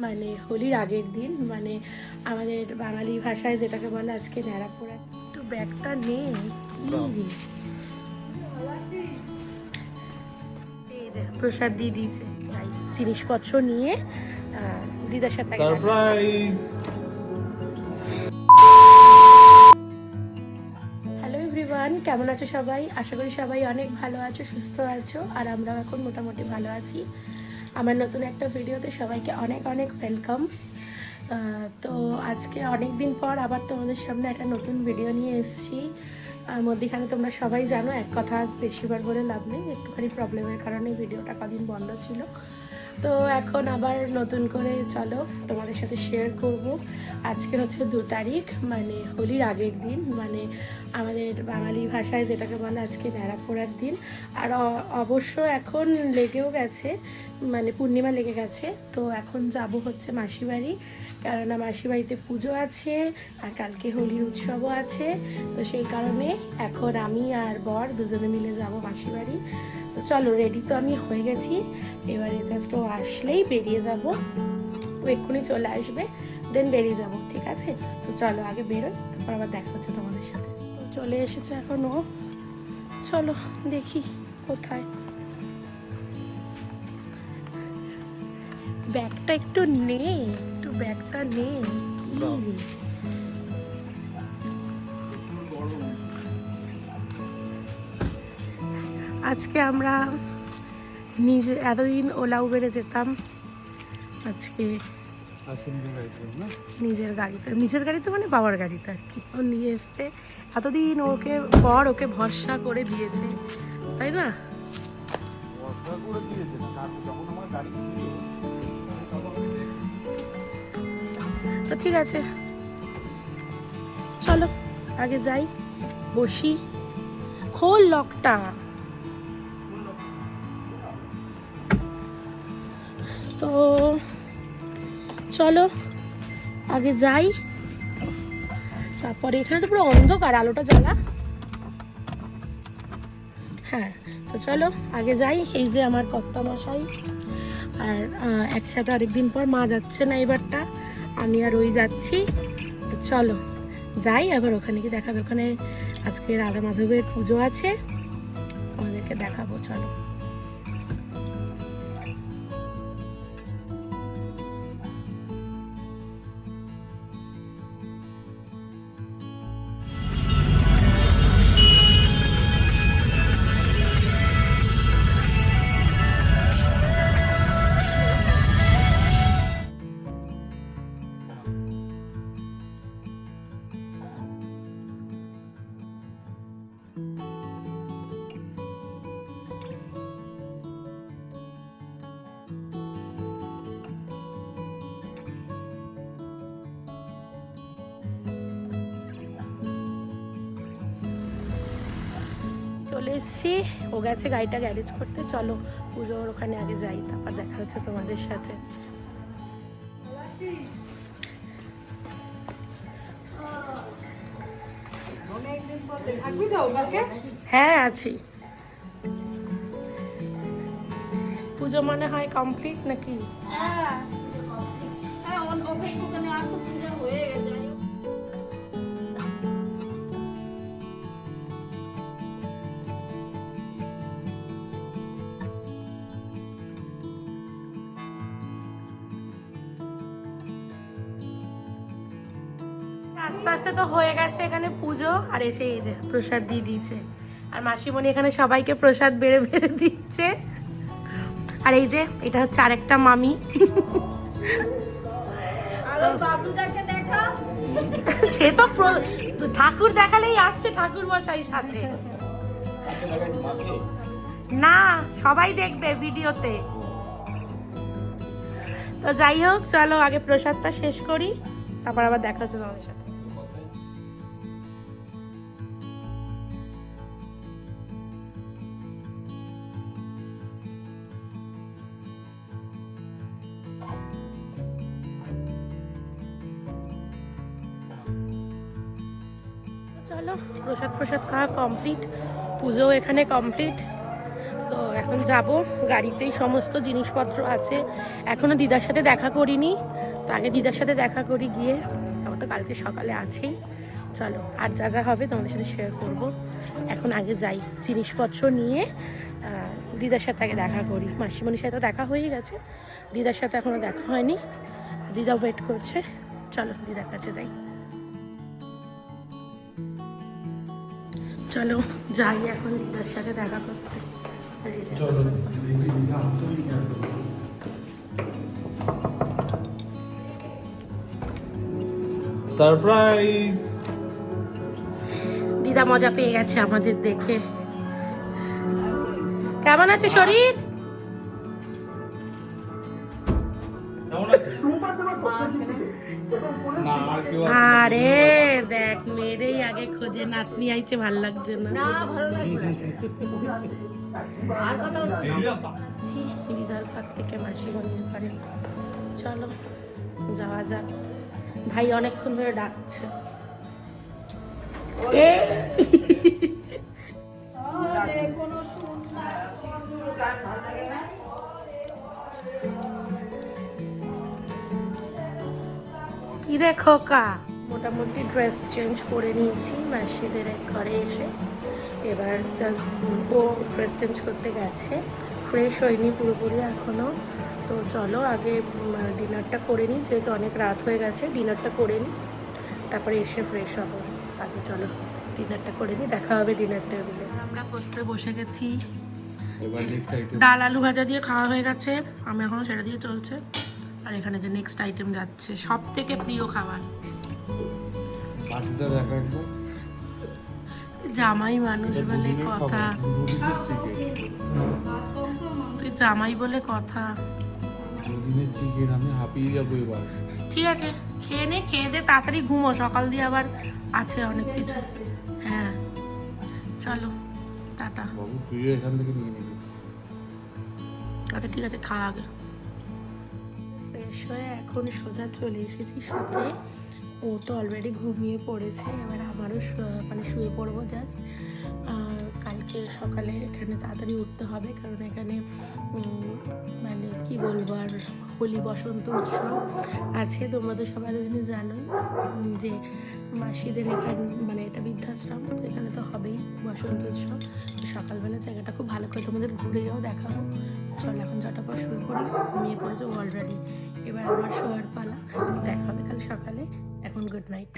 মানে হোলির আগের দিন, মানে আমাদের বাঙালি ভাষায় যেটাকে বলে আজকে ন্যাড়া পোড়া। একটু ব্যাগটা নেই, এই যে প্রসাদ দিয়ে দিয়েছে, তাই জিনিসপত্র নিয়ে দিদার সাথে সারপ্রাইজ। হ্যালো এভরিওয়ান, কেমন আছো সবাই? আশা করি সবাই অনেক ভালো আছো, সুস্থ আছো, আর আমরাও এখন মোটামুটি ভালো আছি। আমার নতুন একটা ভিডিওতে সবাইকে অনেক অনেক ওয়েলকাম। তো আজকে অনেক দিন পর আবার তোমাদের সামনে একটা নতুন ভিডিও নিয়ে এসেছি। মধ্যেখানে তোমরা সবাই জানো, এক কথা বেশিবার বলে লাভ নেই, একটুখানি প্রবলেমের কারণে ভিডিওটা কদিন বন্ধ ছিল। তো এখন আবার নতুন করে চলো তোমাদের সাথে শেয়ার করব। আজকে হচ্ছে 2 তারিখ, মানে হোলির আগের দিন, মানে আমাদের বাঙালি ভাষায় যেটাকে বলে আজকে ন্যাড়া পোড়ার দিন। আর অবশ্য এখন লেগেও গেছে, মানে পূর্ণিমা লেগে গেছে। তো এখন যাব হচ্ছে মাসিবাড়ি, কেননা মাসিবাড়িতে পুজো আছে আর কালকে হোলির উৎসবও আছে। তো সেই কারণে এখন আমি আর বর দুজনে মিলে যাব মাসিবাড়ি। তো চলো, রেডি তো আমি হয়ে গেছি, এবারে জাস্ট ও আসলেই বেরিয়ে যাব। ও এক্ষুনি চলে আসবে, দেন বেরিয়ে যাব, ঠিক আছে? তো চলো আগে বেরোই, তারপর আবার দেখা হচ্ছে তোমাদের সাথে। তো চলে এসেছে এখন ও, চলো দেখি কোথায়। ব্যাগটা একটু নেই, একটু ব্যাগটা নেই। আজকে আমরা নিজে এতদিন ওলা উবেরে যেতাম, আজকে নিজের গাড়িতে মানে বাবার গাড়িতে আর কি ও নিয়ে এসছে। এতদিন ওকে পর ওকে ভরসা করে দিয়েছে, তাই না? তো ঠিক আছে, চলো আগে যাই, বসি। খোল লকটা। তো চলো আগে যাই, তারপরে এখানে তো পুরো অন্ধকার, আলোটা জ্বালা। হ্যাঁ, তো চলো আগে যাই। এই যে আমার কর্তা মশাই, আর একসাথে আরেকদিন পর মা যাচ্ছে না এবারটা, আমি আর ওই যাচ্ছি। তো চলো যাই, আবার ওখানে কি দেখাবে, ওখানে আজকে রাধা মাধবের পুজো আছে, আমাদেরকে দেখাবো, চলো। চলে এসছি, ও গেছে গাড়িটা গ্যারেজ করতে। চলো পুজোর ওখানে আগে যাই, তারপর দেখা হচ্ছে তোমাদের সাথে। হ্যাঁ আছি। পুজো মনে হয় কমপ্লিট নাকি? আস্তে আস্তে তো হয়ে গেছে এখানে পুজো, আর এসে এই যে প্রসাদ দিয়ে দিয়েছে, আর মাসিমণি এখানে সবাইকে প্রসাদ বেড়ে বেড়ে দিচ্ছে। আর এই যে এটা হচ্ছে আরেকটা মামি, সে তো ঠাকুর দেখালেই আসছে, ঠাকুর মশাই সাথে। না, সবাই দেখবে ভিডিওতে। তো যাই হোক, চলো আগে প্রসাদটা শেষ করি, তারপর আবার দেখা হচ্ছে তোমাদের সাথে। চলো প্রসাদ খাওয়া কমপ্লিট, পুজো এখানে কমপ্লিট। তো এখন যাব, গাড়িতেই সমস্ত জিনিসপত্র আছে। এখনো দিদার সাথে দেখা করিনি, তো আগে দিদার সাথে দেখা করি গিয়ে, তারপর তো কালকে সকালে আছেই। চলো, আর যা যা হবে তোমাদের সাথে শেয়ার করব। এখন আগে যাই, জিনিসপত্র নিয়ে দিদার সাথে আগে দেখা করি। মাসিমণির সাথে দেখা হয়ে গেছে, দিদার সাথে এখনো দেখা হয়নি, দিদা ওয়েট করছে। চলো দিদার কাছে যাই। চলো যাই এখন দিদার সাথে দেখা করতে। সারপ্রাইজ! দিদা মজা পেয়ে গেছে আমাদের দেখে। কেমন আছে শরীর? কেমন আছে? না আর কেউ আছে? আরে দেখ, মেয়েরই আগে খোঁজে, নাতনি আইছে, ভাল লাগছে না। যাচ্ছি দিদার ঘর থেকে মাসিমণির ঘরে। চলো যাওয়া যাক। ভাই অনেকক্ষণ ধরে ডাকছে। কি রে খোকা? মোটামুটি ড্রেস চেঞ্জ করে নিয়েছি মাসিদের ঘরে এসে। এবার জাস্ট ও ড্রেস চেঞ্জ করতে গেছে, ফ্রেশ হয়নি পুরোপুরি এখনও। তো চলো আগে ডিনারটা করে নিই, যেহেতু অনেক রাত হয়ে গেছে, ডিনারটা করে নিই, তারপরে এসে ফ্রেশ হবো। আগে চলো ডিনারটা করে নিই, দেখা হবে ডিনার টেবিলে। আমরা করতে বসে গেছি। ডাল আলু ভাজা দিয়ে খাওয়া হয়ে গেছে, আমি এখনও সেটা দিয়ে চলছে। আর এখানে যে নেক্সট আইটেম যাচ্ছে, সব থেকে প্রিয় খাবার। জামাই মানুষ বলে কথা, তুই জামাই বলে কথা। আমি হাঁপিয়ে যাবো এবার। ঠিক আছে, খেয়ে নে, খেয়ে দে, তাড়াতাড়ি ঘুমো, সকাল দিয়ে আবার আছে অনেক কিছু। হ্যাঁ চলো টাটা। বাবু তুই এখান থেকে নিয়ে নিবি। আচ্ছা ঠিক আছে, খা আগে। ফ্রেশ হয়ে এখন সোজা চলে এসেছি শুতে। ও তো অলরেডি ঘুমিয়ে পড়েছে, এবার আমারও মানে শুয়ে পড়বো জাস্ট। কালকে সকালে এখানে তাড়াতাড়ি উঠতে হবে, কারণ এখানে মানে কি বলবো আর, হোলি বসন্ত উৎসব আছে। তোমরা তো সবাই যদি জানোই যে মাসিদের এখানে মানে এটা বৃদ্ধাশ্রম, তো এখানে তো হবেই বসন্ত উৎসব। সকালবেলা জায়গাটা খুব ভালো করে তোমাদের ঘুরেও দেখাবো। চল এখন ঝটাপট শুয়ে পড়ি, ঘুমিয়ে পড়েছে অলরেডি, এবার আমার শোয়ার পালা। দেখা হবে কাল সকালে। এখন গুড নাইট।